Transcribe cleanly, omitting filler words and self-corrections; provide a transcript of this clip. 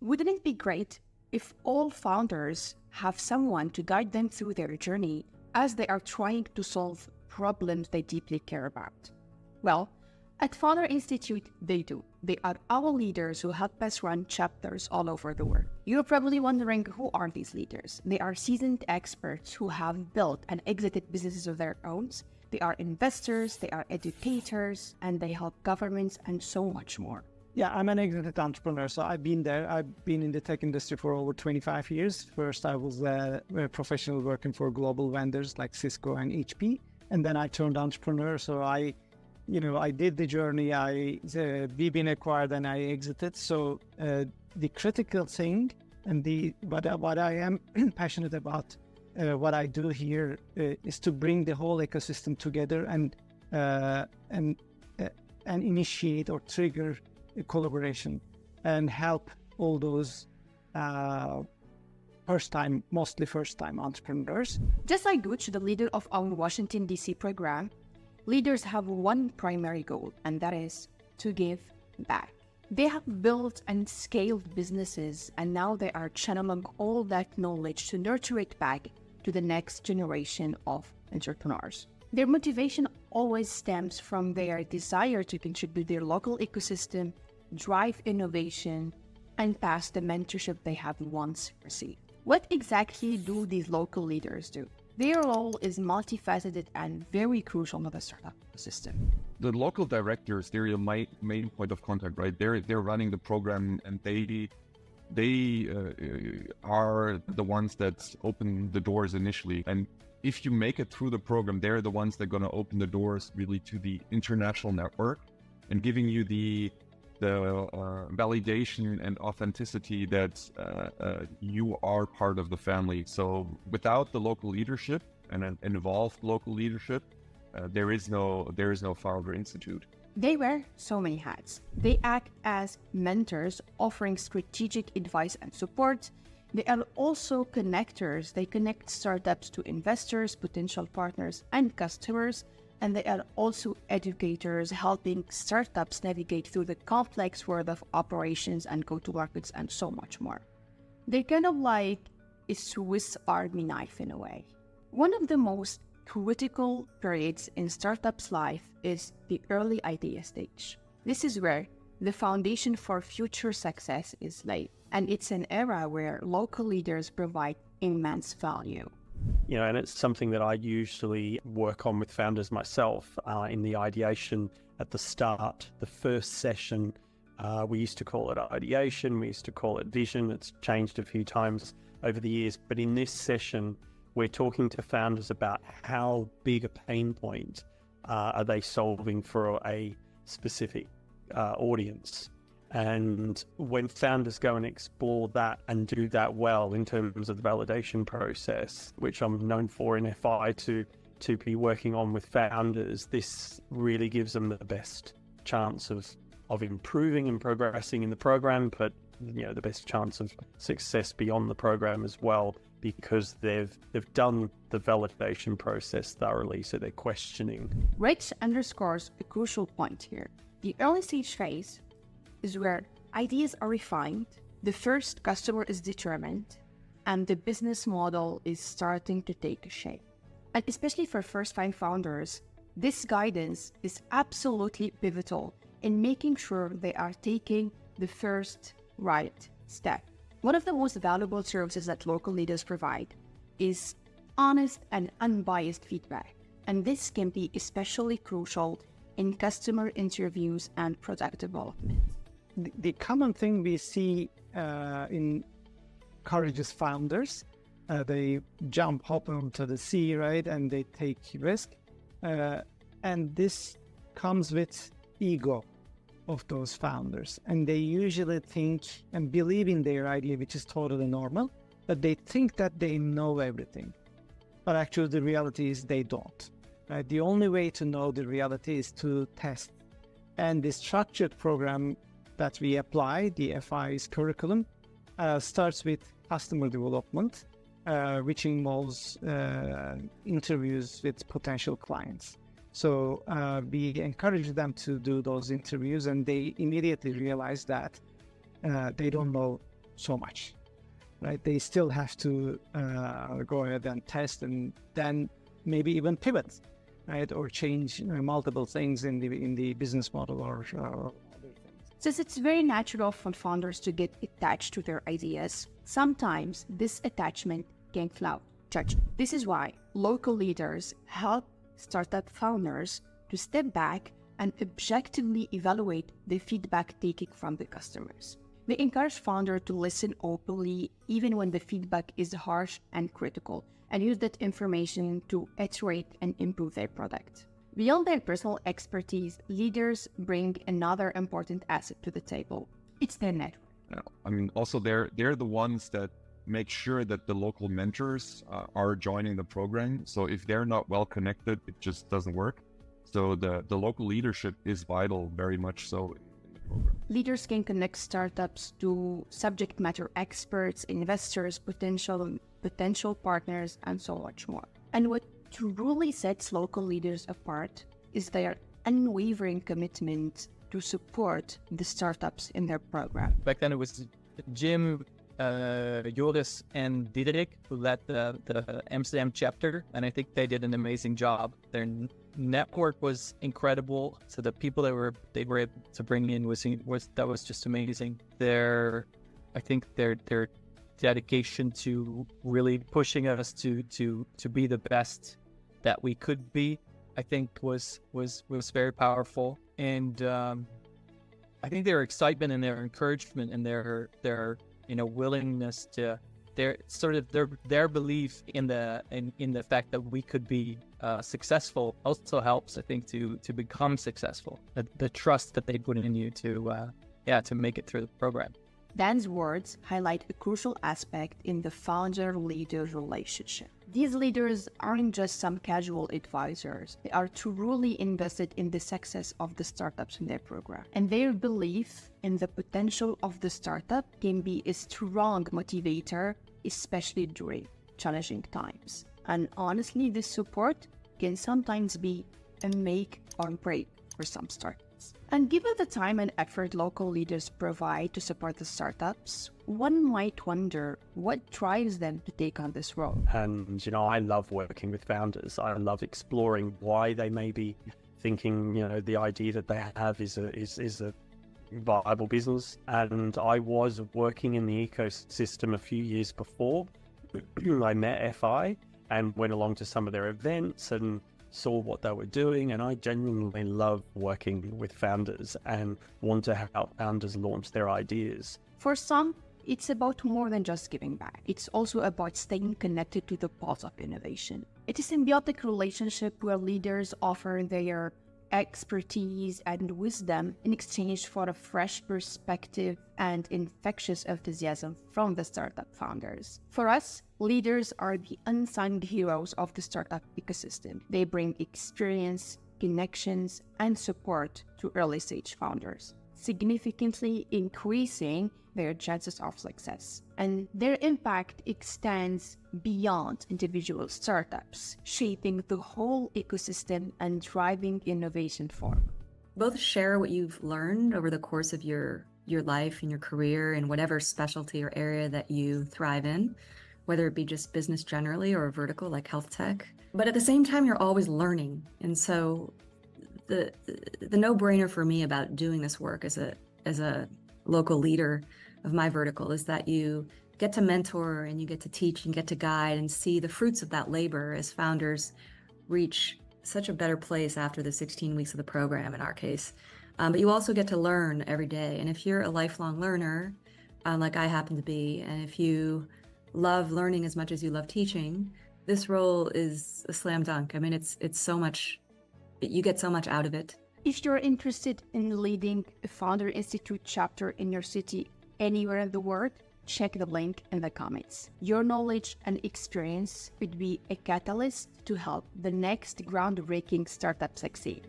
Wouldn't it be great if all founders have someone to guide them through their journey as they are trying to solve problems they deeply care about? Well, at Founder Institute, they do. They are our leaders who help us run chapters all over the world. You're probably wondering, who are these leaders? They are seasoned experts who have built and exited businesses of their own. They are investors, they are educators, and they help governments and so much more. Yeah, I'm an exited entrepreneur, so I've been there. I've been in the tech industry for over 25 years. First, I was a professional working for global vendors like Cisco and HP, and then I turned entrepreneur. So I did the journey. We've been acquired and I exited. So the critical thing and what I am passionate about, what I do here is to bring the whole ecosystem together and initiate or trigger collaboration and help all those mostly first-time entrepreneurs. Just like Guc, the leader of our Washington, D.C. program, leaders have one primary goal, and that is to give back. They have built and scaled businesses, and now they are channeling all that knowledge to nurture it back to the next generation of entrepreneurs. Their motivation always stems from their desire to contribute their local ecosystem, drive innovation, and pass the mentorship they have once received. What exactly do these local leaders do? Their role is multifaceted and very crucial to the startup ecosystem. The local directors, they're your main point of contact, right? They're running the program, and they are the ones that open the doors initially. And if you make it through the program, they're the ones that are going to open the doors really to the international network and giving you the validation and authenticity that you are part of the family. So without the local leadership and an involved local leadership, there is no Founder Institute. They wear so many hats. They act as mentors, offering strategic advice and support. They are also connectors. They connect startups to investors, potential partners, and customers. And they are also educators, helping startups navigate through the complex world of operations and go-to-markets and so much more. They're kind of like a Swiss Army knife in a way. One of the most critical periods in startups' life is the early idea stage. This is where the foundation for future success is laid, and it's an era where local leaders provide immense value. And it's something that I usually work on with founders myself in the ideation at the start. The first session, we used to call it ideation, we used to call it vision. It's changed a few times over the years. But in this session, we're talking to founders about how big a pain point are they solving for a specific audience. And when founders go and explore that and do that well in terms of the validation process, which I'm known for in FI to be working on with founders, this really gives them the best chance of improving and progressing in the program, but the best chance of success beyond the program as well, because they've done the validation process thoroughly, so they're questioning. Rich underscores a crucial point here. The early stage phase is where ideas are refined, the first customer is determined, and the business model is starting to take shape. And especially for first-time founders, this guidance is absolutely pivotal in making sure they are taking the first right step. One of the most valuable services that local leaders provide is honest and unbiased feedback, and this can be especially crucial in customer interviews and product development. The common thing we see encourages founders. They hop onto the sea, right? And they take risk. And this comes with ego of those founders. And they usually think and believe in their idea, which is totally normal, but they think that they know everything. But actually the reality is they don't. Right? The only way to know the reality is to test. And the structured program that we apply, the FI's curriculum, starts with customer development, which involves interviews with potential clients. So we encourage them to do those interviews, and they immediately realize that they don't know so much, right? They still have to go ahead and test and then maybe even pivot, right? Or change multiple things in the business model or other things. Since it's very natural for founders to get attached to their ideas, sometimes this attachment can cloud judgment. This is why local leaders help startup founders to step back and objectively evaluate the feedback taken from the customers. They encourage founders to listen openly even when the feedback is harsh and critical, and use that information to iterate and improve their product. Beyond their personal expertise, leaders bring another important asset to the table. It's their network. I mean, also they're the ones that make sure that the local mentors are joining the program. So if they're not well connected, it just doesn't work. So the local leadership is vital, very much so in the program. Leaders can connect startups to subject matter experts, investors, potential partners, and so much more. And what truly sets local leaders apart is their unwavering commitment to support the startups in their program. Back then it was Jim, Joris and Diederik who led the Amsterdam chapter, and I think they did an amazing job. Their network was incredible, so the people they were able to bring in was just amazing. Their dedication to really pushing us to be the best that we could be, I think was very powerful. And I think their excitement and their encouragement and their willingness to their belief in the fact that we could be successful also helps, I think, to become successful. The trust that they put in you to make it through the program. Daan's words highlight a crucial aspect in the founder-leader relationship. These leaders aren't just some casual advisors. They are truly invested in the success of the startups in their program. And their belief in the potential of the startup can be a strong motivator, especially during challenging times. And honestly, this support can sometimes be a make or break for some startups. And given the time and effort local leaders provide to support the startups, one might wonder what drives them to take on this role. And, I love working with founders. I love exploring why they may be thinking, the idea that they have is a viable business. And I was working in the ecosystem a few years before. I met FI and went along to some of their events and saw what they were doing, and I genuinely love working with founders and want to help founders launch their ideas. For some, it's about more than just giving back. It's also about staying connected to the pulse of innovation. It's a symbiotic relationship where leaders offer their expertise and wisdom in exchange for a fresh perspective and infectious enthusiasm from the startup founders. For us, leaders are the unsung heroes of the startup ecosystem. They bring experience, connections, and support to early-stage founders, significantly increasing their chances of success. And their impact extends beyond individual startups, shaping the whole ecosystem and driving innovation forward. Both share what you've learned over the course of your life and your career in whatever specialty or area that you thrive in, whether it be just business generally or a vertical like health tech. But at the same time, you're always learning. And so the no-brainer for me about doing this work as a local leader of my vertical is that you get to mentor and you get to teach and get to guide and see the fruits of that labor as founders reach such a better place after the 16 weeks of the program in our case. But you also get to learn every day. And if you're a lifelong learner, like I happen to be, and if you love learning as much as you love teaching, this role is a slam dunk. I mean, it's so much, you get so much out of it. If you're interested in leading a Founder Institute chapter in your city anywhere in the world, check the link in the comments. Your knowledge and experience could be a catalyst to help the next groundbreaking startup succeed.